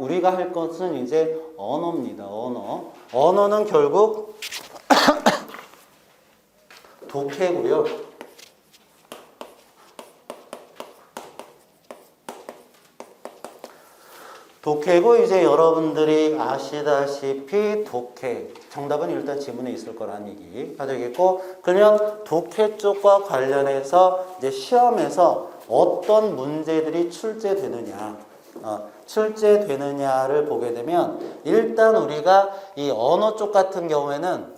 우리가 할 것은 이제 언어입니다. 언어는 결국 독해고요. 독해고 이제 여러분들이 아시다시피 독해 정답은 일단 지문에 있을 거라는 얘기가 되겠고, 그러면 독해 쪽과 관련해서 이제 시험에서 어떤 문제들이 출제되느냐를 보게 되면, 일단 우리가 이 언어 쪽 같은 경우에는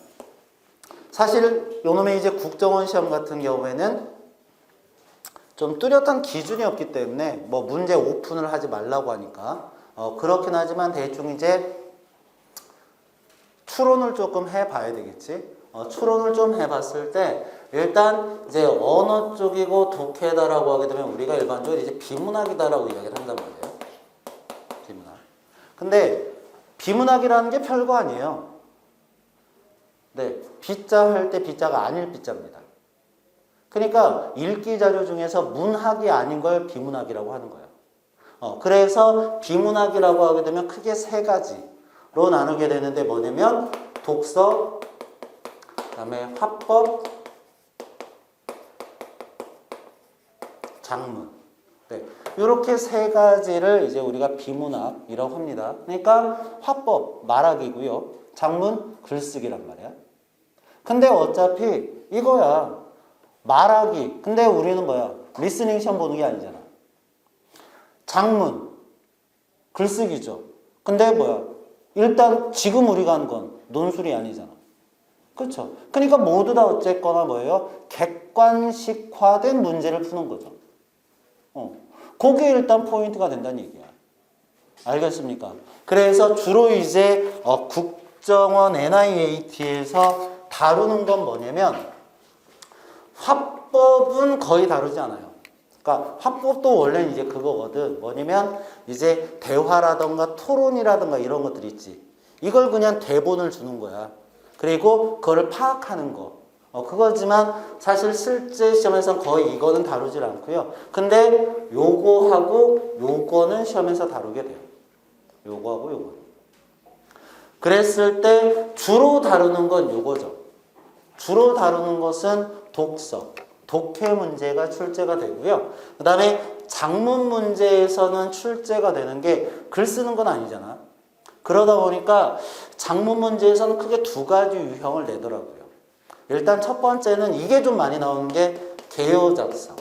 사실 요놈의 이제 국정원 시험 같은 경우에는 좀 뚜렷한 기준이 없기 때문에 뭐 문제 오픈을 하지 말라고 하니까 그렇긴 하지만 대충 이제 추론을 조금 해봐야 되겠지. 추론을 좀 해봤을 때 일단 이제 언어 쪽이고 독해다라고 하게 되면 우리가 일반적으로 이제 비문학이다라고 이야기를 한단 말이에요. 비문학. 근데 비문학이라는 게 별거 아니에요. 네, 비자 할 때 비자가 아닐 비자입니다. 그러니까 읽기 자료 중에서 문학이 아닌 걸 비문학이라고 하는 거예요. 그래서 비문학이라고 하게 되면 크게 세 가지로 나누게 되는데 뭐냐면 독서, 그다음에 화법, 장문. 네, 이렇게 세 가지를 이제 우리가 비문학이라고 합니다. 그러니까 화법, 말하기고요. 장문, 글쓰기란 말이야. 근데 어차피 이거야. 말하기. 근데 우리는 뭐야? 리스닝 시험 보는 게 아니잖아. 장문, 글쓰기죠. 근데 뭐야? 일단 지금 우리가 한 건 논술이 아니잖아. 그렇죠? 그러니까 모두 다 어쨌거나 뭐예요? 객관식화된 문제를 푸는 거죠. 그게 일단 포인트가 된다는 얘기야. 알겠습니까? 그래서 주로 이제 국정원 NIAT에서 다루는 건 뭐냐면 화법은 거의 다루지 않아요. 그러니까 화법도 원래는 이제 그거거든. 뭐냐면 이제 대화라던가 토론이라던가 이런 것들 있지. 이걸 그냥 대본을 주는 거야. 그리고 그거를 파악하는 거. 그거지만 사실 실제 시험에서는 거의 이거는 다루질 않고요. 근데 요거하고 요거는 시험에서 다루게 돼요. 요거하고 요거. 그랬을 때 주로 다루는 건 요거죠. 주로 다루는 것은 독서, 독해 문제가 출제가 되고요. 그 다음에 장문 문제에서는 출제가 되는 게 글 쓰는 건 아니잖아. 그러다 보니까 장문 문제에서는 크게 두 가지 유형을 내더라고요. 일단 첫 번째는 이게 좀 많이 나오는 게 개요 작성.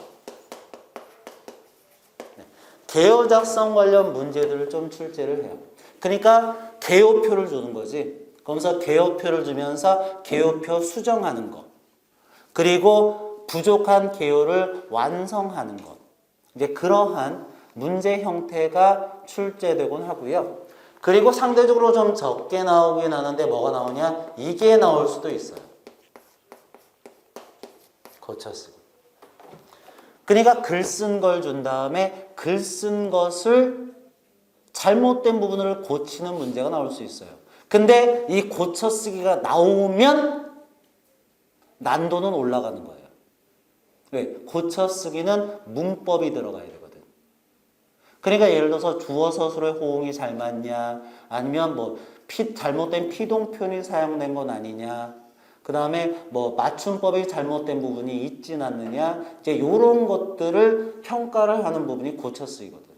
개요 작성 관련 문제들을 좀 출제를 해요. 그러니까 개요표를 주는 거지. 그러면서 개요표를 주면서 개요표 수정하는 거. 그리고 부족한 개요를 완성하는 것. 이제 그러한 문제 형태가 출제되곤 하고요. 그리고 상대적으로 좀 적게 나오긴 하는데 뭐가 나오냐? 이게 나올 수도 있어요. 고쳐쓰기. 그러니까 글 쓴 걸 준 다음에 글 쓴 것을 잘못된 부분을 고치는 문제가 나올 수 있어요. 근데 이 고쳐쓰기가 나오면 난도는 올라가는 거예요. 왜? 고쳐쓰기는 문법이 들어가야 되거든. 그러니까 예를 들어서 주어 서술의 호응이 잘 맞냐, 아니면 뭐 잘못된 피동표현이 사용된 건 아니냐, 그 다음에 뭐 맞춤법이 잘못된 부분이 있진 않느냐, 이제 이런 것들을 평가를 하는 부분이 고쳐쓰기거든.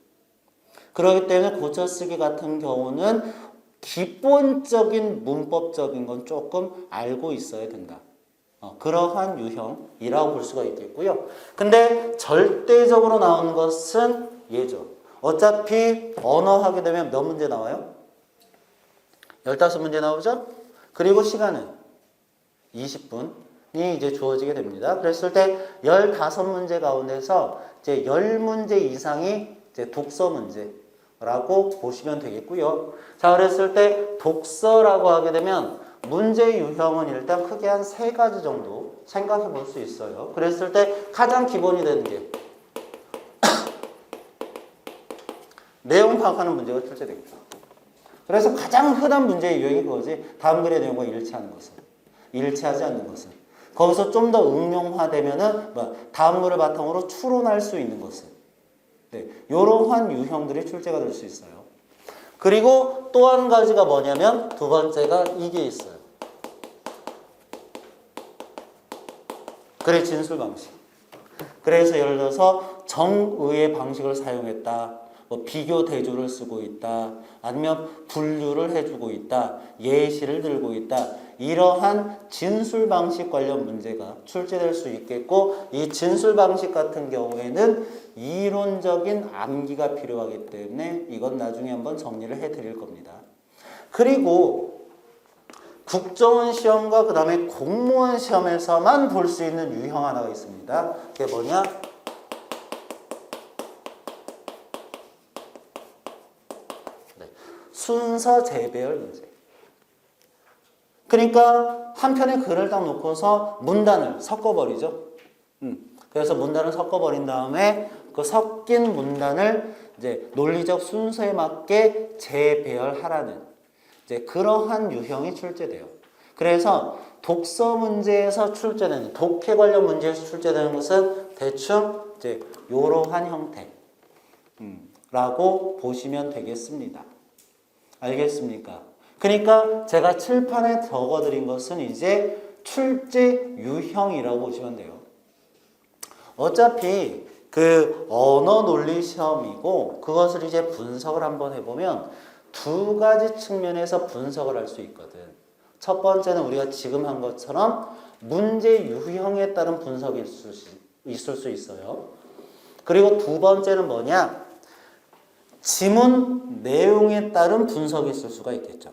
그렇기 때문에 고쳐쓰기 같은 경우는 기본적인 문법적인 건 조금 알고 있어야 된다. 그러한 유형이라고 볼 수가 있겠고요. 근데 절대적으로 나오는 것은 얘죠. 어차피 언어 하게 되면 몇 문제 나와요? 15문제 나오죠? 그리고 시간은 20분이 이제 주어지게 됩니다. 그랬을 때 15문제 가운데서 이제 10문제 이상이 이제 독서 문제라고 보시면 되겠고요. 자, 그랬을 때 독서라고 하게 되면 문제 유형은 일단 크게 한 3가지 정도 생각해 볼 수 있어요. 그랬을 때 가장 기본이 되는 게 내용 파악하는 문제가 출제됩니다. 그래서 가장 흔한 문제의 유형이 그거지. 다음 글의 내용과 일치하는 것은, 일치하지 않는 것은. 거기서 좀 더 응용화되면은 다음 글을 바탕으로 추론할 수 있는 것은. 네, 이러한 유형들이 출제가 될 수 있어요. 그리고 또 한 가지가 뭐냐면 두 번째가 이게 있어요. 그래 진술 방식. 그래서 예를 들어서 정의의 방식을 사용했다. 뭐 비교 대조를 쓰고 있다. 아니면 분류를 해주고 있다. 예시를 들고 있다. 이러한 진술 방식 관련 문제가 출제될 수 있겠고 이 진술 방식 같은 경우에는 이론적인 암기가 필요하기 때문에 이건 나중에 한번 정리를 해드릴 겁니다. 그리고 국정원 시험과 그 다음에 공무원 시험에서만 볼 수 있는 유형 하나가 있습니다. 그게 뭐냐? 순서 재배열 문제. 그러니까 한 편의 글을 딱 놓고서 문단을 섞어버리죠. 그래서 문단을 섞어버린 다음에 그 섞인 문단을 이제 논리적 순서에 맞게 재배열하라는 이제 그러한 유형이 출제돼요. 그래서 독서 문제에서 출제되는 독해 관련 문제에서 출제되는 것은 대충 이제 이러한 형태라고 보시면 되겠습니다. 알겠습니까? 그러니까 제가 칠판에 적어드린 것은 이제 출제 유형이라고 보시면 돼요. 어차피 그 언어 논리 시험이고 그것을 이제 분석을 한번 해보면 두 가지 측면에서 분석을 할 수 있거든. 첫 번째는 우리가 지금 한 것처럼 문제 유형에 따른 분석이 있을 수 있어요. 그리고 두 번째는 뭐냐? 지문 내용에 따른 분석이 있을 수가 있겠죠.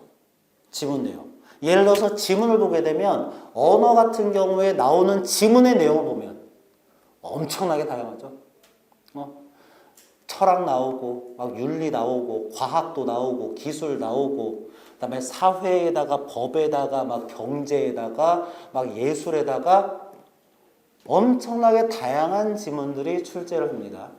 지문 내용. 예를 들어서 지문을 보게 되면 언어 같은 경우에 나오는 지문의 내용을 보면 엄청나게 다양하죠. 철학 나오고 막 윤리 나오고 과학도 나오고 기술 나오고 그다음에 사회에다가 법에다가 막 경제에다가 막 예술에다가 엄청나게 다양한 지문들이 출제를 합니다.